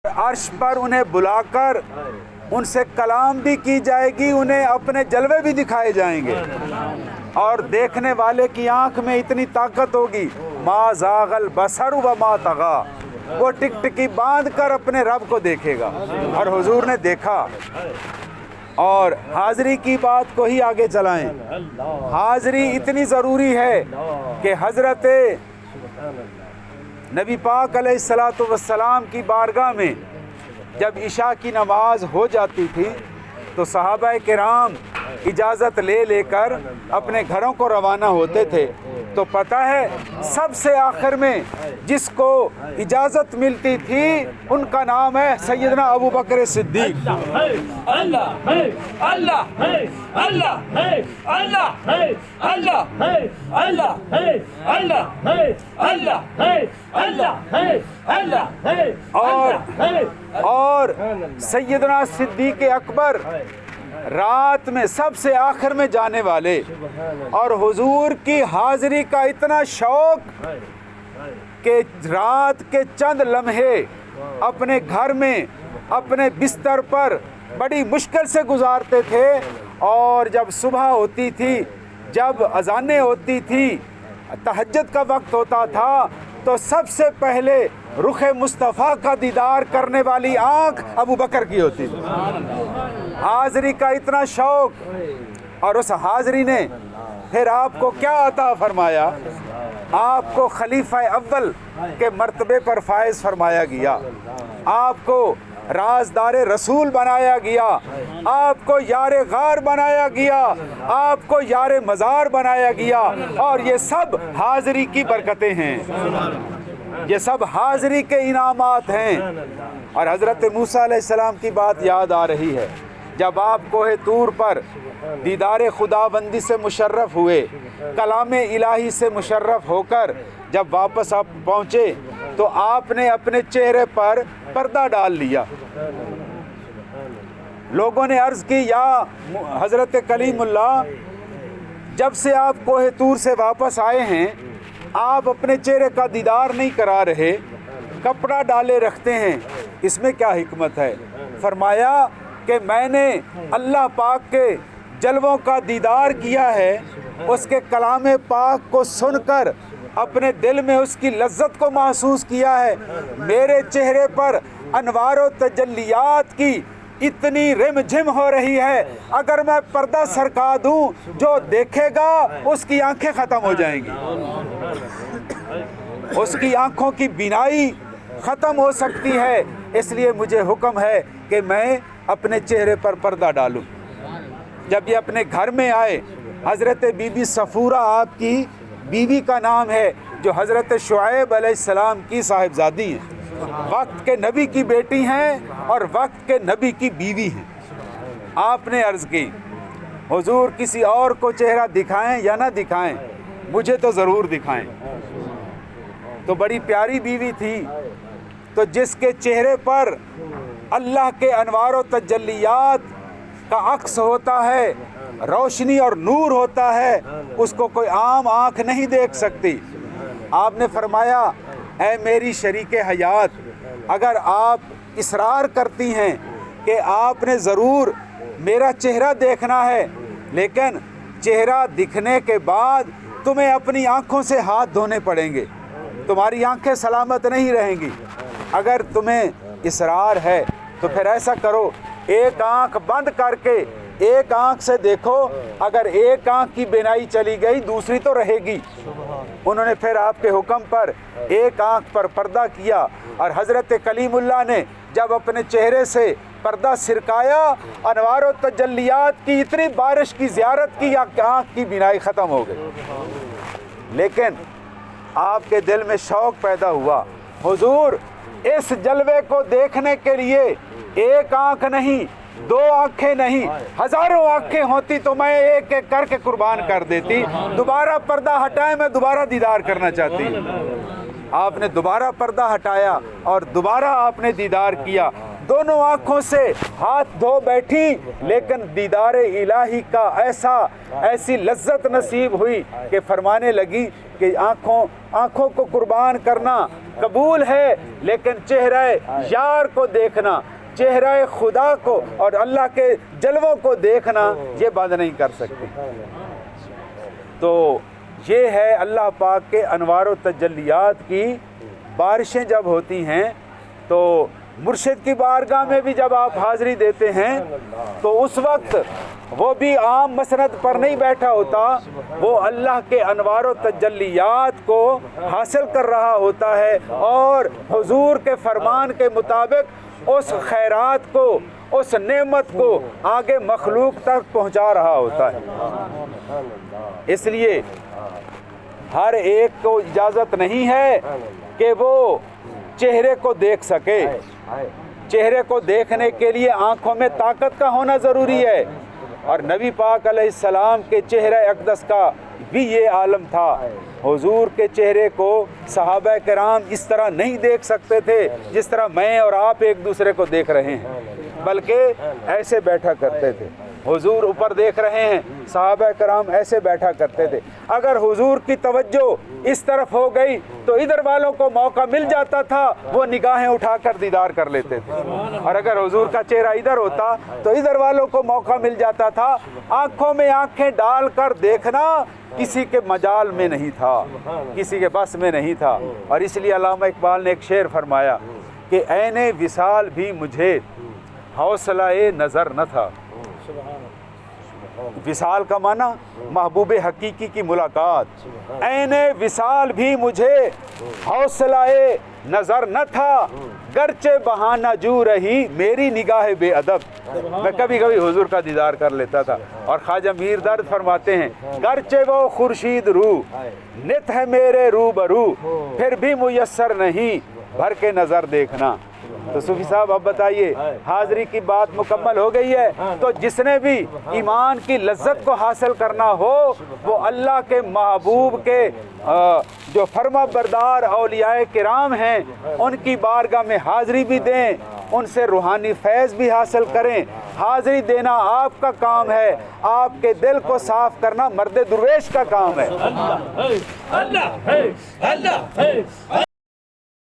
عرش پر انہیں بلا کر ان سے کلام بھی کی جائے گی، انہیں اپنے جلوے بھی دکھائے جائیں گے، اور دیکھنے والے کی آنکھ میں اتنی طاقت ہوگی، ما زاغ البصر وما طغی، وہ ٹکٹکی باندھ کر اپنے رب کو دیکھے گا، اور حضور نے دیکھا۔ اور حاضری کی بات کو ہی آگے چلائیں، حاضری اتنی ضروری ہے کہ حضرت نبی پاک علیہ الصلاۃ والسلام کی بارگاہ میں جب عشاء کی نماز ہو جاتی تھی تو صحابہ کرام اجازت لے لے کر اپنے گھروں کو روانہ ہوتے تھے، تو پتہ ہے سب سے آخر میں جس کو اجازت ملتی تھی ان کا نام ہے سیدنا ابو بکر صدیق۔ اللہ ہے، اللہ ہے، اللہ ہے، اللہ ہے، اللہ ہے، اللہ ہے، اللہ ہے، اللہ ہے، اللہ ہے، اللہ ہے، اور سیدنا صدیق اکبر رات میں سب سے آخر میں جانے والے، اور حضور کی حاضری کا اتنا شوق کہ رات کے چند لمحے اپنے گھر میں اپنے بستر پر بڑی مشکل سے گزارتے تھے، اور جب صبح ہوتی تھی، جب اذانیں ہوتی تھی، تہجد کا وقت ہوتا تھا، تو سب سے پہلے رخ مصطفیٰ کا دیدار کرنے والی آنکھ ابو بکر کی ہوتی تھی۔ حاضری کا اتنا شوق، اور اس حاضری نے پھر آپ کو کیا عطا فرمایا؟ آپ کو خلیفہ اول کے مرتبے پر فائز فرمایا گیا، آپ کو رازدار رسول بنایا گیا، آپ کو یار غار بنایا گیا، آپ کو یار مزار بنایا گیا، اور یہ سب حاضری کی برکتیں ہیں، یہ سب حاضری کے انعامات ہیں۔ اور حضرت موسیٰ علیہ السلام کی بات یاد آ رہی ہے، جب آپ کوہ طور پر دیدار خداوندی سے مشرف ہوئے، کلام الہی سے مشرف ہو کر جب واپس آپ پہنچے تو آپ نے اپنے چہرے پر پردہ ڈال لیا۔ لوگوں نے عرض کی، یا حضرت کلیم اللہ، جب سے آپ کوہ طور سے واپس آئے ہیں آپ اپنے چہرے کا دیدار نہیں کرا رہے، کپڑا ڈالے رکھتے ہیں، اس میں کیا حکمت ہے؟ فرمایا کہ میں نے اللہ پاک کے جلووں کا دیدار کیا ہے، اس کے کلام پاک کو سن کر اپنے دل میں اس کی لذت کو محسوس کیا ہے، میرے چہرے پر انوار و تجلیات کی اتنی رم جھم ہو رہی ہے، اگر میں پردہ سرکا دوں جو دیکھے گا اس کی آنکھیں ختم ہو جائیں گی، اس کی آنکھوں کی بینائی ختم ہو سکتی ہے، اس لیے مجھے حکم ہے کہ میں اپنے چہرے پر پردہ ڈالوں۔ جب یہ اپنے گھر میں آئے، حضرت بی بی صفورہ آپ کی بیوی کا نام ہے، جو حضرت شعیب علیہ السلام کی صاحبزادی ہیں، وقت کے نبی کی بیٹی ہیں اور وقت کے نبی کی بیوی ہیں۔ آپ نے عرض کی، حضور کسی اور کو چہرہ دکھائیں یا نہ دکھائیں، مجھے تو ضرور دکھائیں۔ تو بڑی پیاری بیوی تھی، تو جس کے چہرے پر اللہ کے انوار و تجلیات کا عکس ہوتا ہے، روشنی اور نور ہوتا ہے، اس کو کوئی عام آنکھ نہیں دیکھ سکتی۔ آپ نے فرمایا، اے میری شریک حیات، اگر آپ اصرار کرتی ہیں کہ آپ نے ضرور میرا چہرہ دیکھنا ہے، لیکن چہرہ دکھنے کے بعد تمہیں اپنی آنکھوں سے ہاتھ دھونے پڑیں گے، تمہاری آنکھیں سلامت نہیں رہیں گی۔ اگر تمہیں اصرار ہے تو پھر ایسا کرو، ایک آنکھ بند کر کے ایک آنکھ سے دیکھو، اگر ایک آنکھ کی بینائی چلی گئی دوسری تو رہے گی۔ انہوں نے پھر آپ کے حکم پر ایک آنکھ پر پردہ کیا، اور حضرت کلیم اللہ نے جب اپنے چہرے سے پردہ سرکایا، انوار و تجلیات کی اتنی بارش کی زیارت کی، آنکھ کی بینائی ختم ہو گئی۔ لیکن آپ کے دل میں شوق پیدا ہوا، حضور اس جلوے کو دیکھنے کے لیے ایک آنکھ نہیں، دو آنکھیں نہیں، ہزاروں آنکھیں ہوتی تو میں ایک ایک کر کے قربان کر دیتی۔ دوبارہ پردہ ہٹائے، میں دوبارہ دیدار کرنا چاہتی۔ آپ نے دوبارہ پردہ ہٹایا اور دوبارہ آپ نے دیدار کیا، دونوں آنکھوں سے ہاتھ دھو بیٹھی، لیکن دیدار الہی کا ایسی لذت نصیب ہوئی کہ فرمانے لگی کہ آنکھوں کو قربان کرنا قبول ہے، لیکن چہرہ یار کو دیکھنا، چہرہ خدا کو اور اللہ کے جلووں کو دیکھنا یہ بند نہیں کر سکتے۔ تو یہ ہے اللہ پاک کے انوار و تجلیات کی بارشیں جب ہوتی ہیں، تو مرشد کی بارگاہ میں بھی جب آپ حاضری دیتے ہیں تو اس وقت وہ بھی عام مسند پر نہیں بیٹھا ہوتا، وہ اللہ کے انوار و تجلیات کو حاصل کر رہا ہوتا ہے اور حضور کے فرمان کے مطابق اس خیرات کو، اس نعمت کو آگے مخلوق تک پہنچا رہا ہوتا ہے۔ اس لیے ہر ایک کو اجازت نہیں ہے کہ وہ چہرے کو دیکھ سکے۔ چہرے کو دیکھنے کے لیے آنکھوں میں طاقت کا ہونا ضروری ہے، اور نبی پاک علیہ السلام کے چہرہ اقدس کا بھی یہ عالم تھا۔ حضور کے چہرے کو صحابہ کرام اس طرح نہیں دیکھ سکتے تھے جس طرح میں اور آپ ایک دوسرے کو دیکھ رہے ہیں، بلکہ ایسے بیٹھا کرتے تھے۔ حضور اوپر دیکھ رہے ہیں، صحابہ کرام ایسے بیٹھا کرتے تھے۔ اگر حضور کی توجہ اس طرف ہو گئی تو ادھر والوں کو موقع مل جاتا تھا، وہ نگاہیں اٹھا کر دیدار کر لیتے تھے، اور اگر حضور کا چہرہ ادھر ہوتا تو ادھر والوں کو موقع مل جاتا تھا۔ آنکھوں میں آنکھیں ڈال کر دیکھنا کسی کے مجال میں نہیں تھا، کسی کے بس میں نہیں تھا، اور اس لیے علامہ اقبال نے ایک شعر فرمایا کہ عین وصال بھی مجھے حوصلہ نظر نہ تھا۔ وصال کا معنی محبوب حقیقی کی ملاقات۔ عین وصال بھی مجھے حوصلہ نظر نہ تھا، گرچہ بہانہ جو رہی میری نگاہ بے ادب۔ میں کبھی کبھی حضور کا دیدار کر لیتا تھا، اور خواجہ میر درد فرماتے ہیں گرچہ وہ خورشید رو نت ہے میرے روبرو، پھر بھی میسر نہیں بھر کے نظر دیکھنا۔ تو صوفی صاحب اب بتائیے، حاضری کی بات مکمل ہو گئی ہے، تو جس نے بھی ایمان کی لذت کو حاصل کرنا ہو وہ اللہ کے محبوب کے جو فرما بردار اولیاء کرام ہیں ان کی بارگاہ میں حاضری بھی دیں، ان سے روحانی فیض بھی حاصل کریں۔ حاضری دینا آپ کا کام ہے، آپ کے دل کو صاف کرنا مرد درویش کا کام ہے۔ اللہ ہے، اللہ ہے۔